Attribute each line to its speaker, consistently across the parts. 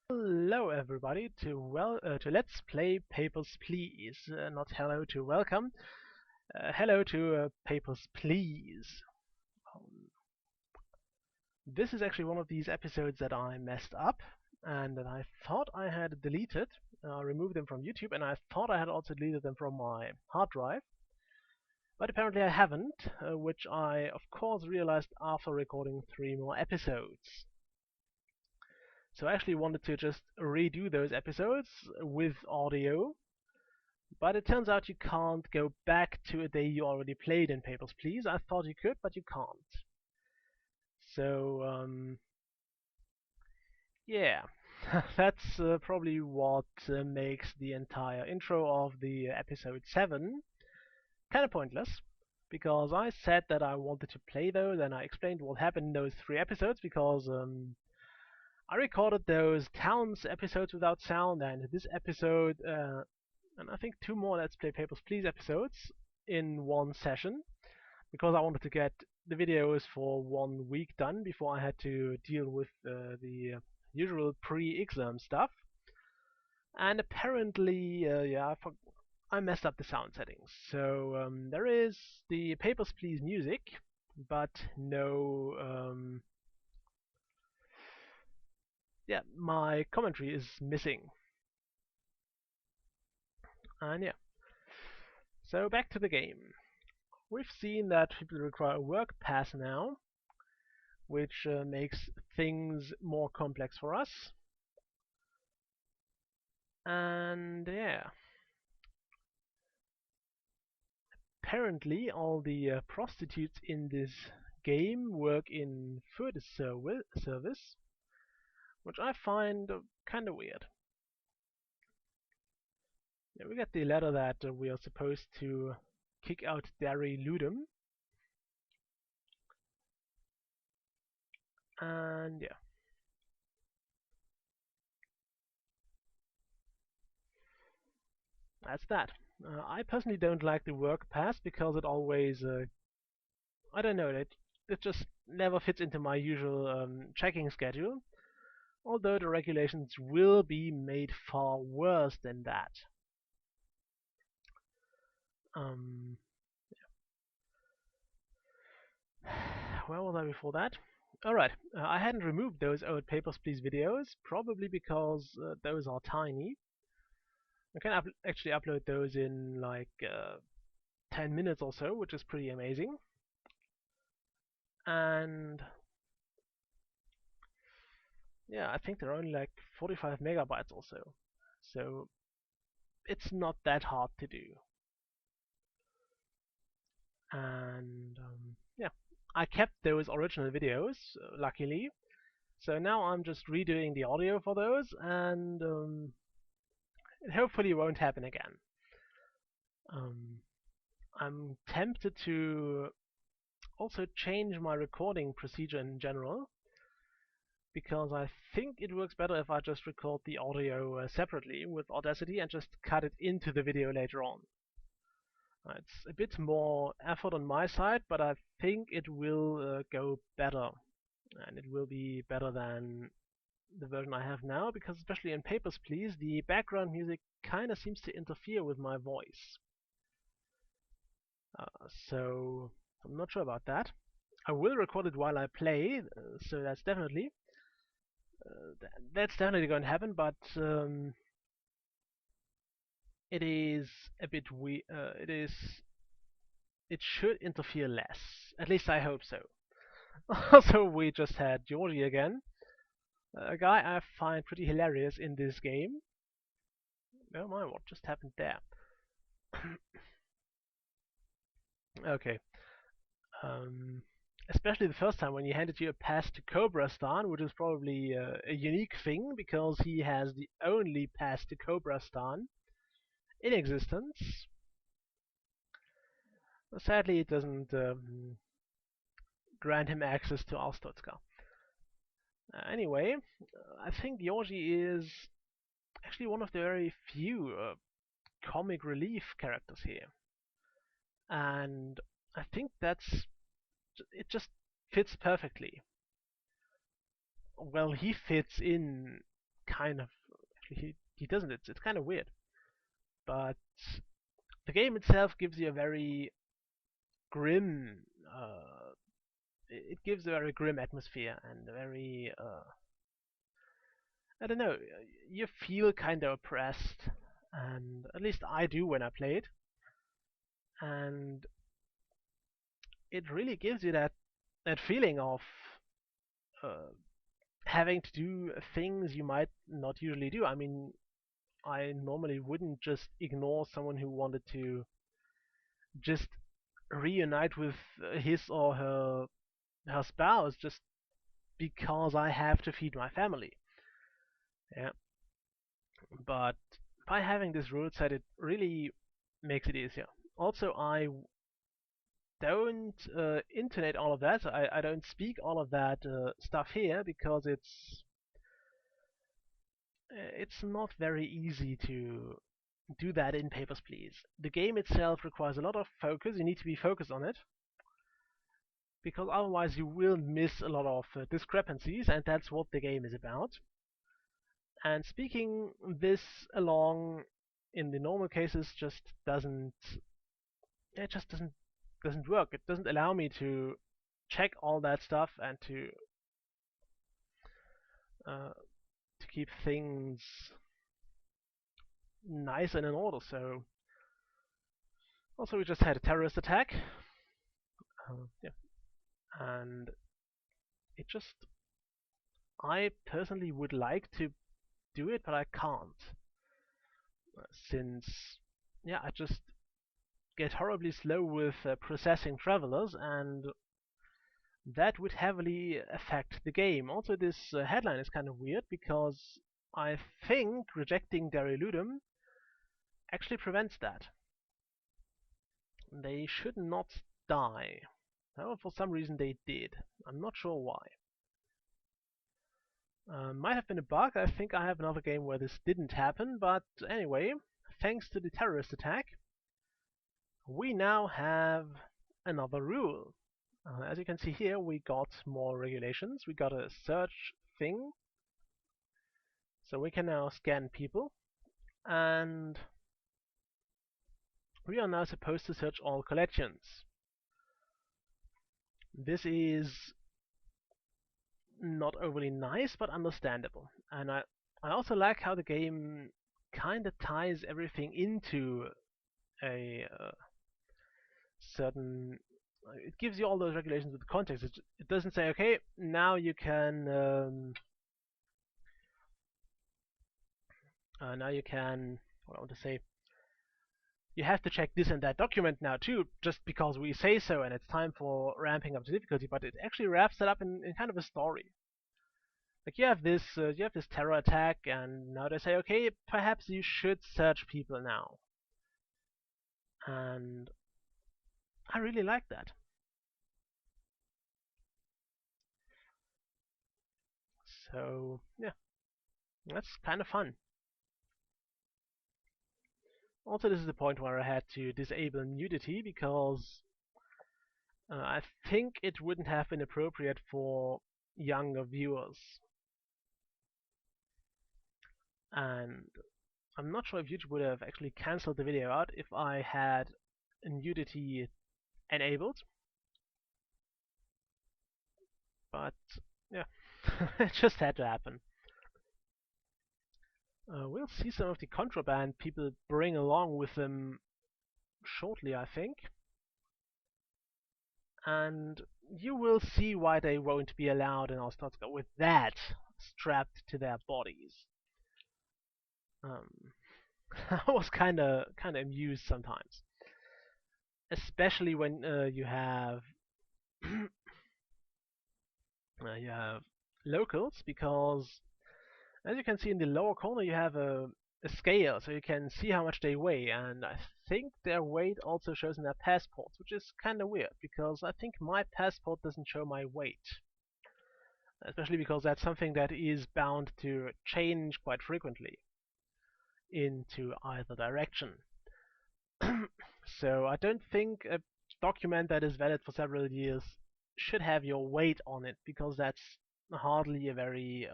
Speaker 1: Hello everybody to Let's Play Papers, Please. Not hello to welcome. Hello to Papers, Please. Um, this is actually one of these episodes that I messed up and that I thought I had deleted. I removed them from YouTube and I thought I had also deleted them from my hard drive. But apparently I haven't, which I of course realized after recording 3 more episodes. So I actually wanted to just redo those episodes with audio. But it turns out you can't go back to a day you already played in Papers, Please. I thought you could, but you can't. So, yeah, that's probably what makes the entire intro of the episode 7 kind of pointless. Because I said that I wanted to play those, and I explained what happened in those 3 episodes, because I recorded those Towns episodes without sound, and this episode, and I think 2 more Let's Play Papers, Please episodes in one session. Because I wanted to get the videos for 1 week done before I had to deal with the usual pre-exam stuff. And apparently, yeah, I messed up the sound settings. So there is the Papers, Please music, but no, yeah, my commentary is missing. And yeah, so back to the game. We've seen that people require a work pass now, which makes things more complex for us. And yeah, apparently all the prostitutes in this game work in food service, which I find kind of weird. Yeah, we get the letter that we are supposed to kick out Derry Ludum, and yeah, that's that. I personally don't like the work pass because it always, I don't know, it just never fits into my usual checking schedule. Although the regulations will be made far worse than that. Um, where was I before that? Alright, I hadn't removed those old Papers, Please videos, probably because those are tiny. I can actually upload those in like 10 minutes or so, which is pretty amazing. And yeah, I think they're only like 45 megabytes or so. So it's not that hard to do. And yeah, I kept those original videos, luckily. So now I'm just redoing the audio for those, and it hopefully won't happen again. Um, I'm tempted to also change my recording procedure in general, because I think it works better if I just record the audio separately with Audacity and just cut it into the video later on. It's a bit more effort on my side, but I think it will go better, and it will be better than the version I have now, because especially in Papers, Please, the background music kind of seems to interfere with my voice. So I'm not sure about that. I will record it while I play, so that's definitely going to happen. But it is a bit it should interfere less. At least I hope so. Also, we just had Georgie again, a guy I find pretty hilarious in this game. Oh my, what just happened there? Okay. Um, Especially the first time when he handed you a pass to Cobra Stan, which is probably a unique thing because he has the only pass to Cobra Stan in existence. Sadly, it doesn't grant him access to Alstotska. Anyway, I think Yoshi is actually one of the very few comic relief characters here, and I think it just fits perfectly. Well, he fits in kind of he doesn't. It's kind of weird, but the game itself gives you a very grim. It gives a very grim atmosphere and a very I don't know. You feel kind of oppressed, and at least I do when I play it, and it really gives you that feeling of uh, having to do things you might not usually do. I mean, I normally wouldn't just ignore someone who wanted to just reunite with his or her spouse just because I have to feed my family. Yeah, but by having this rule set, it really makes it easier. Also, I don't intonate all of that. So I don't speak all of that stuff here because it's not very easy to do that in Papers, Please. The game itself requires a lot of focus. You need to be focused on it because otherwise you will miss a lot of discrepancies, and that's what the game is about. And speaking this along in the normal cases just doesn't work. It doesn't allow me to check all that stuff and uh, to keep things nice and in order. So also we just had a terrorist attack, yeah, and it just I personally would like to do it, but I can't since yeah I just get horribly slow with processing travelers, and that would heavily affect the game. Also, this headline is kind of weird because I think rejecting Dare Ludum actually prevents that. They should not die. However, for some reason they did. I'm not sure why. Might have been a bug. I think I have another game where this didn't happen, but anyway, thanks to the terrorist attack, we now have another rule. As you can see here, we got more regulations. We got a search thing, so we can now scan people, and we are now supposed to search all collections. This is not overly nice, but understandable. And I also like how the game kind of ties everything into a certain. It gives you all those regulations with context. It doesn't say, okay, now you can. Now you can. What I want to say. You have to check this and that document now too, just because we say so, and it's time for ramping up the difficulty. But it actually wraps it up in kind of a story. Like you have this terror attack, and now they say, okay, perhaps you should search people now, and I really like that. So yeah, that's kind of fun. Also, this is the point where I had to disable nudity because I think it wouldn't have been appropriate for younger viewers, and I'm not sure if YouTube would have actually cancelled the video out if I had nudity enabled, but yeah, it just had to happen. We'll see some of the contraband people bring along with them shortly, I think, and you will see why they won't be allowed in Ostotska with that strapped to their bodies. Um, I was kind of amused sometimes, especially when you have locals, because as you can see in the lower corner, you have a scale, so you can see how much they weigh, and I think their weight also shows in their passports, which is kind of weird, because I think my passport doesn't show my weight, especially because that's something that is bound to change quite frequently into either direction. So I don't think a document that is valid for several years should have your weight on it, because that's hardly a very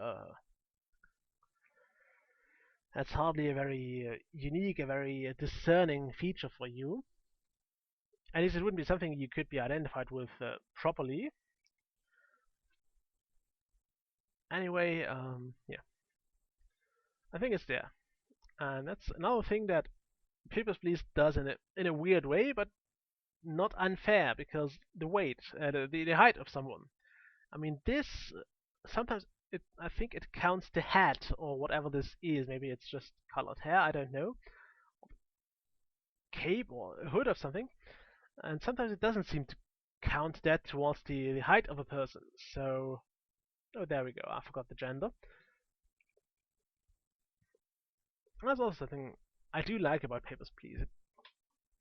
Speaker 1: That's hardly a very unique, a very discerning feature for you. At least it wouldn't be something you could be identified with properly. Anyway, yeah, I think it's there, and that's another thing that Papers, Please does in a weird way, but not unfair, because the weight, the height of someone. I mean, this sometimes I think it counts the hat or whatever this is. Maybe it's just colored hair. I don't know, cape or a hood of something. And sometimes it doesn't seem to count that towards the height of a person. So, oh, there we go. I forgot the gender. That's also something I do like about Papers, Please.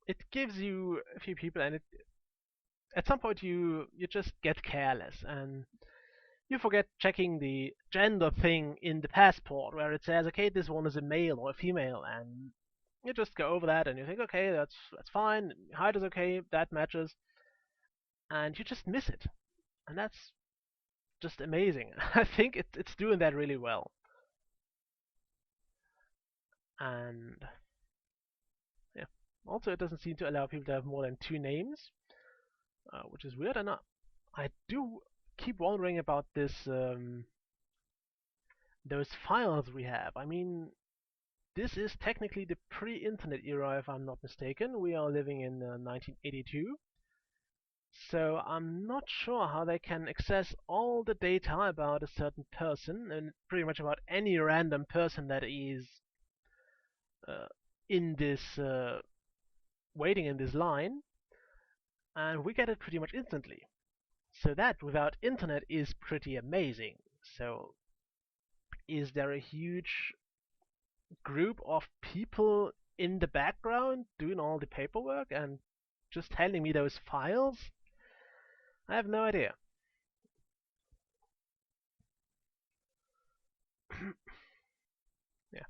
Speaker 1: It gives you a few people, and at some point you just get careless and you forget checking the gender thing in the passport where it says, okay, this one is a male or a female, and you just go over that and you think, okay, that's fine, height is okay, that matches, and you just miss it, and that's just amazing. I think it's doing that really well, and yeah. Also, it doesn't seem to allow people to have more than two names, which is weird. And I do keep wondering about this, those files we have. I mean, this is technically the pre-internet era, if I'm not mistaken. We are living in 1982. So I'm not sure how they can access all the data about a certain person and pretty much about any random person that is uh, in this waiting in this line, and we get it pretty much instantly. So that without internet is pretty amazing. So is there a huge group of people in the background doing all the paperwork and just handing me those files? I have no idea. Yeah,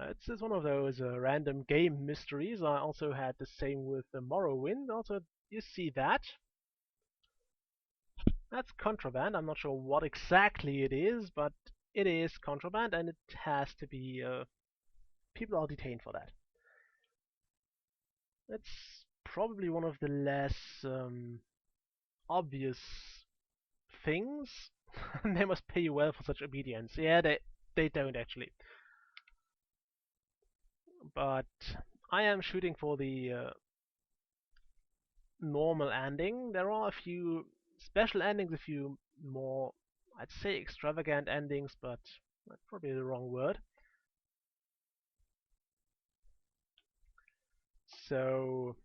Speaker 1: it's just one of those random game mysteries. I also had the same with the Morrowind. Also, you see that. That's contraband. I'm not sure what exactly it is, but it is contraband, and it has to be. People are detained for that. It's probably one of the less obvious things. They must pay you well for such obedience. Yeah, they don't actually. But I am shooting for the normal ending. There are a few special endings, a few more, I'd say, extravagant endings, but that's probably the wrong word. So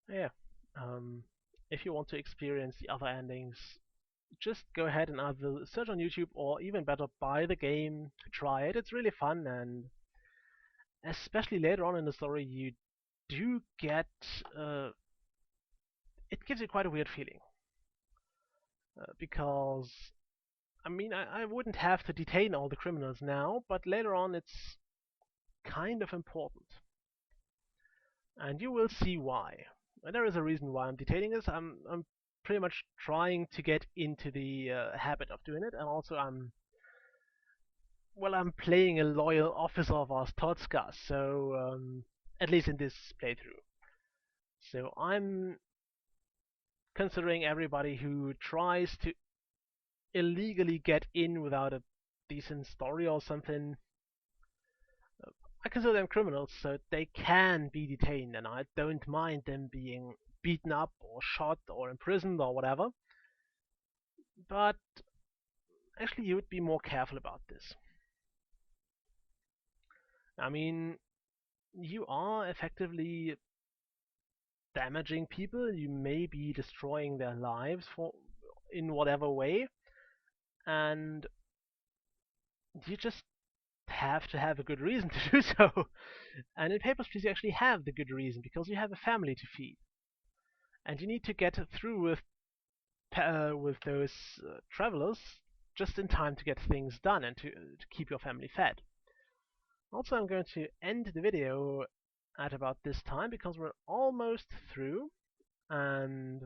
Speaker 1: yeah, um, if you want to experience the other endings, just go ahead and either search on YouTube or even better, buy the game, try it. It's really fun, and especially later on in the story, you do get it gives you quite a weird feeling because I mean I wouldn't have to detain all the criminals now, but later on it's kind of important, and you will see why. And there is a reason why I'm detaining this. I'm pretty much trying to get into the habit of doing it, and also I'm playing a loyal officer of our Totska, so at least in this playthrough. So I'm considering everybody who tries to illegally get in without a decent story or something. I consider them criminals, so they can be detained, and I don't mind them being beaten up or shot or imprisoned or whatever. But actually, you would be more careful about this. I mean, you are effectively damaging people. You may be destroying their lives for in whatever way, and you just have to have a good reason to do so. And in Papers, Please, you actually have the good reason because you have a family to feed, and you need to get through with those travelers just in time to get things done and to keep your family fed. Also, I'm going to end the video at about this time because we're almost through, and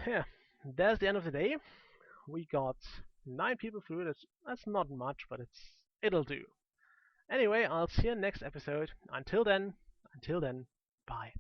Speaker 1: yeah, there's the end of the day. We got 9 people through. That's not much, but it'll do. Anyway, I'll see you next episode. Until then, bye.